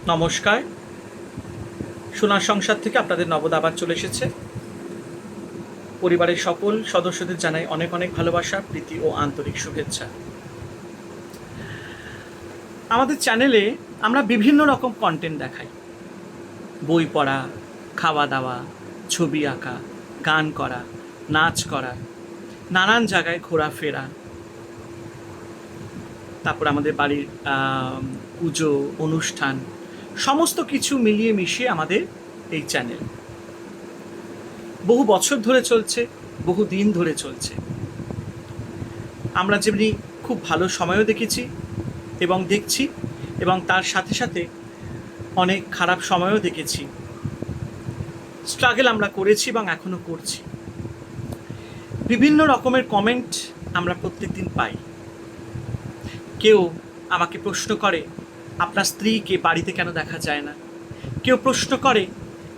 নমস্কার। সোনার সংসার থেকে আপনাদের নবদ আবার চলে এসেছে। পরিবারের সকল সদস্যদের জানাই অনেক অনেক ভালোবাসা, প্রীতি ও আন্তরিক শুভেচ্ছা। আমাদের চ্যানেলে আমরা বিভিন্ন রকম কন্টেন্ট দেখাই। বই পড়া, খাওয়া দাওয়া, ছবি আঁকা, গান করা, নাচ করা, নানান জায়গায় ঘোরাফেরা, তারপর আমাদের বাড়ির পুজো অনুষ্ঠান, সমস্ত কিছু মিলিয়ে মিশিয়ে আমাদের এই চ্যানেল বহু বছর ধরে চলছে, বহু দিন ধরে চলছে। আমরা যেমনি খুব ভালো সময়ও দেখেছি এবং দেখছি, এবং তার সাথে সাথে অনেক খারাপ সময়ও দেখেছি। স্ট্রাগল আমরা করেছি এবং এখনও করছি। বিভিন্ন রকমের কমেন্ট আমরা প্রত্যেক দিন পাই। কেউ আমাকে প্রশ্ন করে, আপনার স্ত্রীকে বাড়িতে কেন দেখা যায় না? কেউ প্রশ্ন করে,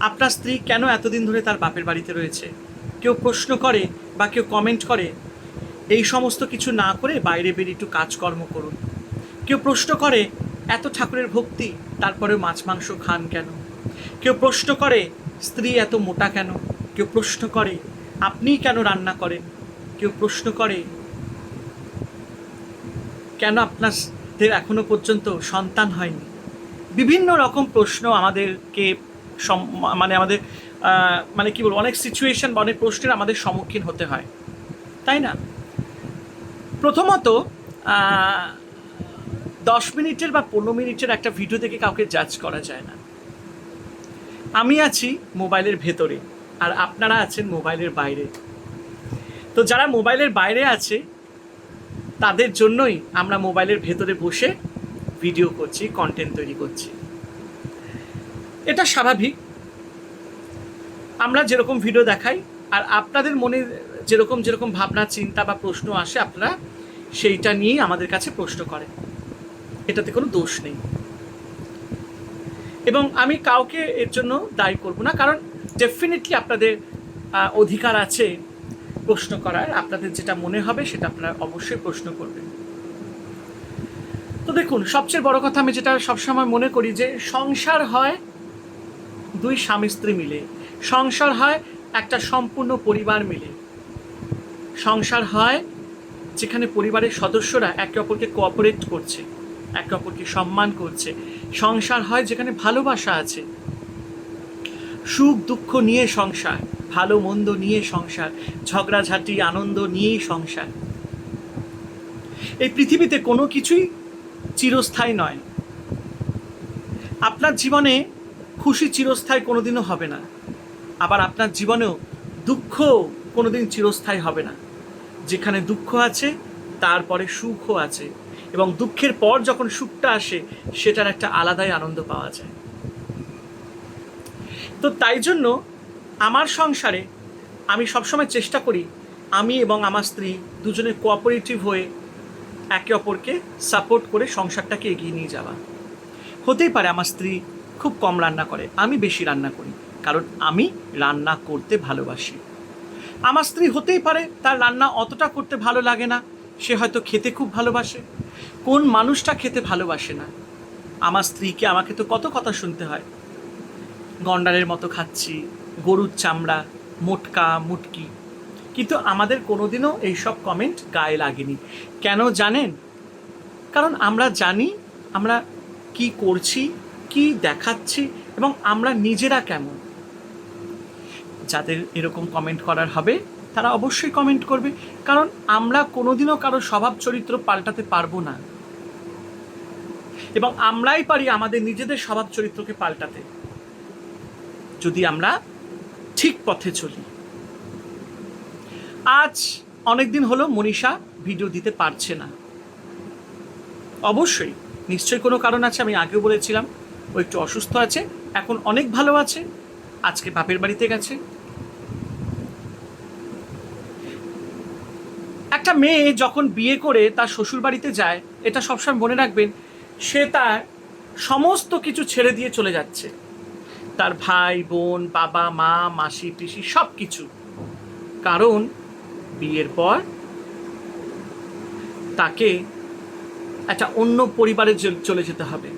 আপনার স্ত্রী কেন এতদিন ধরে তার বাপের বাড়িতে রয়েছে? কেউ প্রশ্ন করে বা কেউ কমেন্ট করে, এই সমস্ত কিছু না করে বাইরে বেরিয়ে একটু কাজকর্ম করুন। কেউ প্রশ্ন করে, এত ঠাকুরের ভক্তি তারপরেও মাছ মাংস খান কেন? কেউ প্রশ্ন করে, স্ত্রী এত মোটা কেন? কেউ প্রশ্ন করে, আপনিই কেন রান্না করেন? কেউ প্রশ্ন করে, কেন আপনাদের এখনো পর্যন্ত সন্তান হয়নি? বিভিন্ন রকম প্রশ্ন আমাদেরকে আমাদের কি বলবো, অনেক সিচুয়েশন বা অনেক প্রশ্নের আমাদের সম্মুখীন হতে হয়, তাই না? প্রথমত 10 মিনিটের বা 15 মিনিটের একটা ভিডিও থেকে কাউকে জাজ করা যায় না। আমি আছি মোবাইলের ভেতরে আর আপনারা আছেন মোবাইলের বাইরে। তো যারা মোবাইলের বাইরে আছে তাদের জন্যই আমরা মোবাইলের ভেতরে বসে ভিডিও করছি, কন্টেন্ট তৈরি করছি। এটা স্বাভাবিক। আমরা যেরকম ভিডিও দেখাই আর আপনাদের মনে যেরকম যেরকম ভাবনা, চিন্তা বা প্রশ্ন আসে, আপনারা সেইটা নিয়েই আমাদের কাছে প্রশ্ন করেন। এটাতে কোনো দোষ নেই এবং আমি কাউকে এর জন্য দায়ী করব না, কারণ ডেফিনেটলি আপনাদের অধিকার আছে প্রশ্ন করার। আপনাদের যেটা মনে হবে সেটা আপনারা অবশ্যই প্রশ্ন করবেন। তো দেখুন, সবচেয়ে বড় কথা আমি যেটা সবসময় মনে করি, যে সংসার হয় দুই স্বামী স্ত্রী মিলে, সংসার হয় একটা সম্পূর্ণ পরিবার মিলে, সংসার হয় যেখানে পরিবারের সদস্যরা একে অপরকে কোঅপারেট করছে, একে অপরকে সম্মান করছে। সংসার হয় যেখানে ভালোবাসা আছে, সুখ দুঃখ নিয়ে সংসার, ভালো মন্দ নিয়ে সংসার, ঝগড়াঝাঁটি আনন্দ নিয়েই সংসার। এই পৃথিবীতে কোনো কিছুই চিরস্থায়ী নয়। আপনার জীবনে খুশি চিরস্থায়ী কোনোদিনও হবে না, আবার আপনার জীবনেও দুঃখ কোনোদিন চিরস্থায়ী হবে না। যেখানে দুঃখ আছে তারপরে সুখও আছে, এবং দুঃখের পর যখন সুখটা আসে সেটার একটা আলাদাই আনন্দ পাওয়া যায়। তো তাই জন্য আমার সংসারে আমি সবসময় চেষ্টা করি আমি এবং আমার স্ত্রী দুজনে কোঅপারেটিভ হয়ে একে অপরকে সাপোর্ট করে সংসারটাকে এগিয়ে নিয়ে যাওয়া। হতেই পারে আমার স্ত্রী খুব কম রান্না করে, আমি বেশি রান্না করি, কারণ আমি রান্না করতে ভালোবাসি। আমার স্ত্রী হতেই পারে তার রান্না অতটা করতে ভালো লাগে না, সে হয়তো খেতে খুব ভালোবাসে। কোন মানুষটা খেতে ভালোবাসে না? আমার স্ত্রীকে আমাকে তো কত কথা শুনতে হয়, গন্ডারের মতো খাচ্ছি, গরুর চামড়া, মোটকা মুটকি। কিন্তু আমাদের কোনোদিনও এইসব কমেন্ট গায়ে লাগেনি। কেন জানেন? কারণ আমরা জানি আমরা কি করছি, কি দেখাচ্ছি, এবং আমরা নিজেরা কেমন। যাদের এরকম কমেন্ট করার হবে তারা অবশ্যই কমেন্ট করবে, কারণ আমরা কোনোদিনও কারো স্বভাব চরিত্র পাল্টাতে পারবো না, এবং আমরাই পারি আমাদের নিজেদের স্বভাব চরিত্রকে পাল্টাতে, যদি আমরা ঠিক পথে চলি। আজ অনেক দিন হলো মনীষা ভিডিও দিতে পারছে না। অবশ্যই নিশ্চয়ই কোনো কারণ আছে, আমি আগেও বলেছিলাম ও একটু অসুস্থ আছে, এখন অনেক ভালো আছে, আজকে বাপের বাড়িতে গেছে। একটা মেয়ে যখন বিয়ে করে তার শ্বশুর বাড়িতে যায়, এটা সবসময় মনে রাখবেন, সে তার সমস্ত কিছু ছেড়ে দিয়ে চলে যাচ্ছে, তার ভাই বোন, বাবা মা, মাসি পিসি সব কিছু। কারণ বিয়ের পর তাকে একটা অন্য পরিবারে চলে যেতে হবে,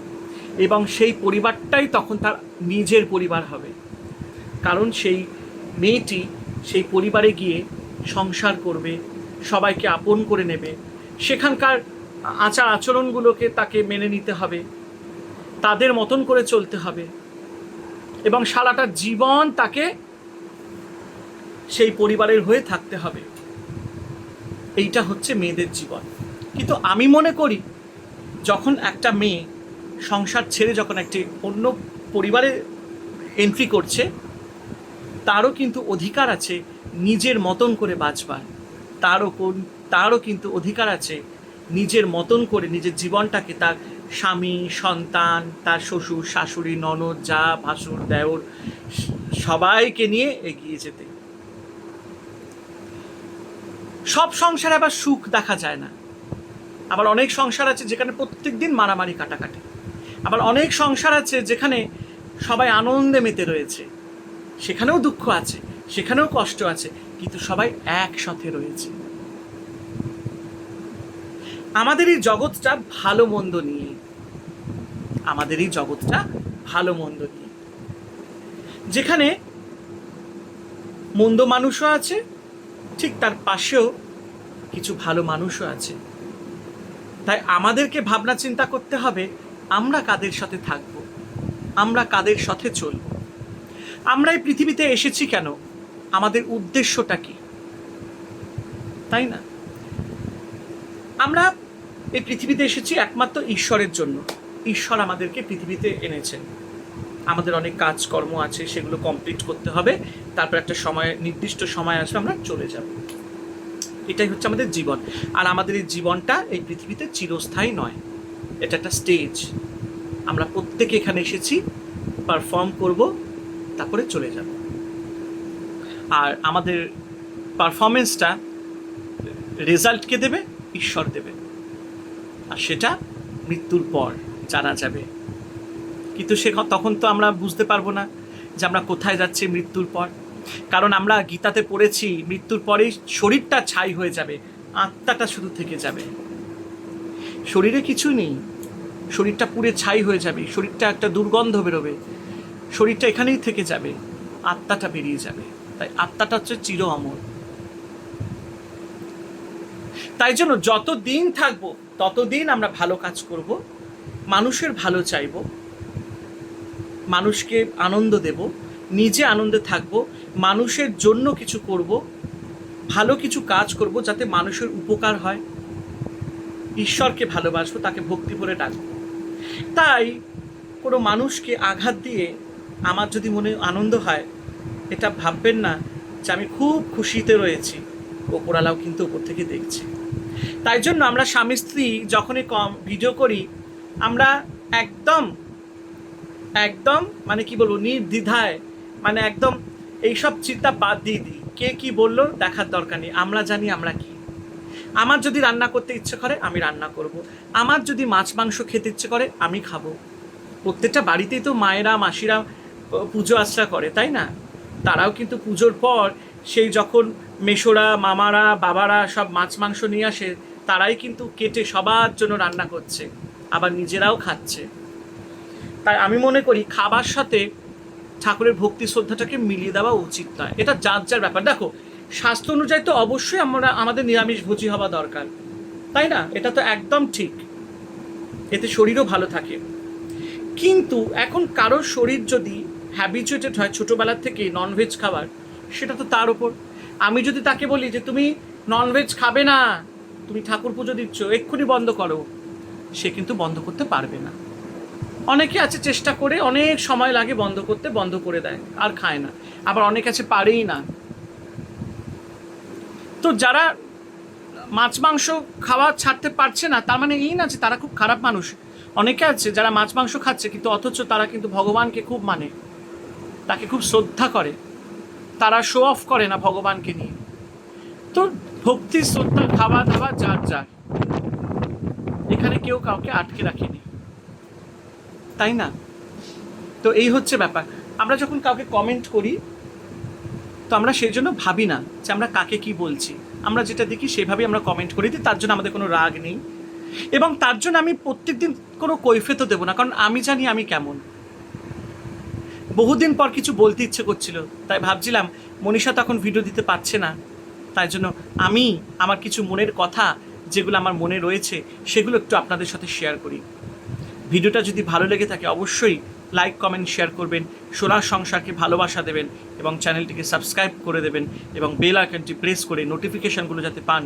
এবং সেই পরিবারটাই তখন তার নিজের পরিবার হবে। কারণ সেই মেয়েটি সেই পরিবারে গিয়ে সংসার করবে, সবাইকে আপন করে নেবে, সেখানকার আচার আচরণগুলোকে তাকে মেনে নিতে হবে, তাদের মতন করে চলতে হবে, এবং সারাটা জীবন তাকে সেই পরিবারের হয়ে থাকতে হবে। এইটা হচ্ছে মেয়েদের জীবন। কিন্তু আমি মনে করি যখন একটা মেয়ে সংসার ছেড়ে যখন একটি অন্য পরিবারে এন্ট্রি করছে, তারও কিন্তু অধিকার আছে নিজের মতন করে বাঁচবার, তারও কিন্তু অধিকার আছে নিজের মতন করে নিজের জীবনটাকে তার স্বামী, সন্তান, তার শ্বশুর, শাশুড়ি, ননদ, যা, ভাসুর, দেওর সবাইকে নিয়ে এগিয়ে যেতে। সব সংসারে আবার সুখ দেখা যায় না। আবার অনেক সংসার আছে যেখানে প্রত্যেক দিন মারামারি কাটাকাটি। আবার অনেক সংসার আছে যেখানে সবাই আনন্দে মেতে রয়েছে, সেখানেও দুঃখ আছে, সেখানেও কষ্ট আছে, কিন্তু সবাই একসাথে রয়েছে। আমাদের এই জগৎটা ভালো মন্দ নিয়ে, আমাদের এই জগৎটা ভালো মন্দ নিয়ে, যেখানে মন্দ মানুষও আছে, ঠিক তার পাশেও কিছু ভালো মানুষও আছে। তাই আমাদেরকে ভাবনা চিন্তা করতে হবে আমরা কাদের সাথে থাকব, আমরা কাদের সাথে চলব, আমরা এই পৃথিবীতে এসেছি কেন, আমাদের উদ্দেশ্যটা কি, তাই না? আমরা এই পৃথিবীতে এসেছি একমাত্র ঈশ্বরের জন্য। ঈশ্বর আমাদেরকে পৃথিবীতে এনেছেন। আমাদের অনেক কাজকর্ম আছে, সেগুলো কমপ্লিট করতে হবে, তারপর একটা সময়, নির্দিষ্ট সময় আসবে, আমরা চলে যাব। এটাই হচ্ছে আমাদের জীবন। আর আমাদের এই জীবনটা এই পৃথিবীতে চিরস্থায়ী নয়, এটা একটা স্টেজ। আমরা প্রত্যেকে এখানে এসেছি, পারফর্ম করব, তারপরে চলে যাব। আর আমাদের পারফরমেন্সটা রেজাল্টকে দেবে ঈশ্বর দেবে, আর সেটা মৃত্যুর পর জানা যাবে। কিন্তু তখন তো আমরা বুঝতে পারবো না যে আমরা কোথায় যাচ্ছি মৃত্যুর পর। কারণ আমরা গীতাতে পড়েছি মৃত্যুর পরেই শরীরটা ছাই হয়ে যাবে, আত্মাটা শুধু থেকে যাবে। শরীরে কিছু নেই, শরীরটা পুড়ে ছাই হয়ে যাবে, শরীরটা একটা দুর্গন্ধ বেরোবে, শরীরটা এখানেই থেকে যাবে, আত্মাটা বেরিয়ে যাবে। তাই আত্মাটা হচ্ছে চির অমর। তাই জন্য যতদিন থাকবো ততদিন আমরা ভালো কাজ করব, মানুষের ভালো চাইব, মানুষকে আনন্দ দেব, নিজে আনন্দে থাকব, মানুষের জন্য কিছু করব, ভালো কিছু কাজ করব যাতে মানুষের উপকার হয়, ঈশ্বরকে ভালোবাসবো, তাকে ভক্তি ভরে ডাকবো। তাই কোনো মানুষকে আঘাত দিয়ে আমার যদি মনে আনন্দ হয়, এটা ভাববেন না যে আমি খুব খুশিতে রয়েছি, ওপরালাও কিন্তু ওপর থেকে দেখছে। তাই জন্য আমরা স্বামী স্ত্রী যখনই ভিডিও করি, আমরা একদম একদম মানে কি বলবো, নির্দ্বিধায়, মানে একদম এইসব চিন্তা বাদ দিয়ে দিই। কে কি বললো দেখার দরকার নেই, আমরা জানি আমরা কি। আমার যদি রান্না করতে ইচ্ছে করে আমি রান্না করব, আমার যদি মাছ মাংস খেতে ইচ্ছে করে আমি খাবো। প্রত্যেকটা বাড়িতেই তো মায়েরা, মাসিরা পুজো আশ্রা করে, তাই না? তারাও কিন্তু পুজোর পর সেই যখন মেশোরা, মামারা, বাবারা সব মাছ মাংস নিয়ে আসে, তারাই কিন্তু কেটে সবার জন্য রান্না করছে, আবার নিজেরাও খাচ্ছে। তাই আমি মনে করি খাবার সাথে ঠাকুরের ভক্তি শ্রদ্ধাটাকে মিলিয়ে দেওয়া উচিত নয়। এটা যার যার ব্যাপার। দেখো, স্বাস্থ্য অনুযায়ী তো অবশ্যই আমাদের নিরামিষ ভোজী হওয়া দরকার, তাই না? এটা তো একদম ঠিক, এতে শরীরও ভালো থাকে। কিন্তু এখন কারোর শরীর যদি হ্যাবিচুয়েটেড হয় ছোটোবেলার থেকে ননভেজ খাবার, সেটা তো তার ওপর। আমি যদি তাকে বলি যে তুমি ননভেজ খাবে না, তুমি ঠাকুর পুজো দিচ্ছ, এক্ষুনি বন্ধ করো, সে কিন্তু বন্ধ করতে পারবে না। অনেকে আছে চেষ্টা করে, অনেক সময় লাগে বন্ধ করতে, বন্ধ করে দেয় আর খায় না। আবার অনেক আছে পারেই না। তো যারা মাছ মাংস খাওয়া ছাড়তে পারছে না, তার মানে এই না যে তারা খুব খারাপ মানুষ। অনেকে আছে যারা মাছ মাংস খাচ্ছে, কিন্তু অথচ তারা কিন্তু ভগবানকে খুব মানে, তাকে খুব শ্রদ্ধা করে, তারা শো অফ করে না ভগবানকে নিয়ে। তো ভক্তি, শ্রদ্ধা, খাওয়া দাওয়া যার যার, এখানে কেউ কাউকে আটকে রাখেনি, তাই না? তো এই হচ্ছে ব্যাপার। আমরা যখন কাউকে কমেন্ট করি, তো আমরা সেই জন্য ভাবি না যে আমরা কাকে কি বলছি, আমরা যেটা দেখি সেভাবেই আমরা কমেন্ট করে দিই। তার জন্য আমাদের কোনো রাগ নেই। এবং তার জন্য আমি প্রত্যেকদিন কোনো কৈফিয়তও দেবো না, কারণ আমি জানি আমি কেমন। বহুদিন পর কিছু বলতে ইচ্ছে করছিল, তাই ভাবছিলাম মনীষা তখন ভিডিও দিতে পারছে না, তাই জন্য আমি আমার কিছু মনের কথা যেগুলো আমার মনে রয়েছে সেগুলো একটু আপনাদের সাথে শেয়ার করি। ভিডিওটা যদি ভালো লেগে থাকে অবশ্যই লাইক কমেন্ট শেয়ার করবেন, সোনার সংসারকে ভালোবাসা দেবেন এবং চ্যানেলটিকে সাবস্ক্রাইব করে দেবেন এবং বেল আইকনটি প্রেস করে নোটিফিকেশানগুলো যাতে পান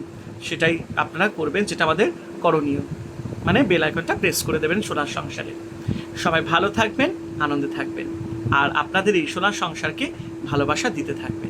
সেটাই আপনারা করবেন, যেটা আমাদের করণীয়, মানে বেল আইকনটা প্রেস করে দেবেন সোনার সংসারে। সবাই ভালো থাকবেন, আনন্দে থাকবেন আর আপনাদের এই সোনার সংসারকে ভালোবাসা দিতে থাকবেন।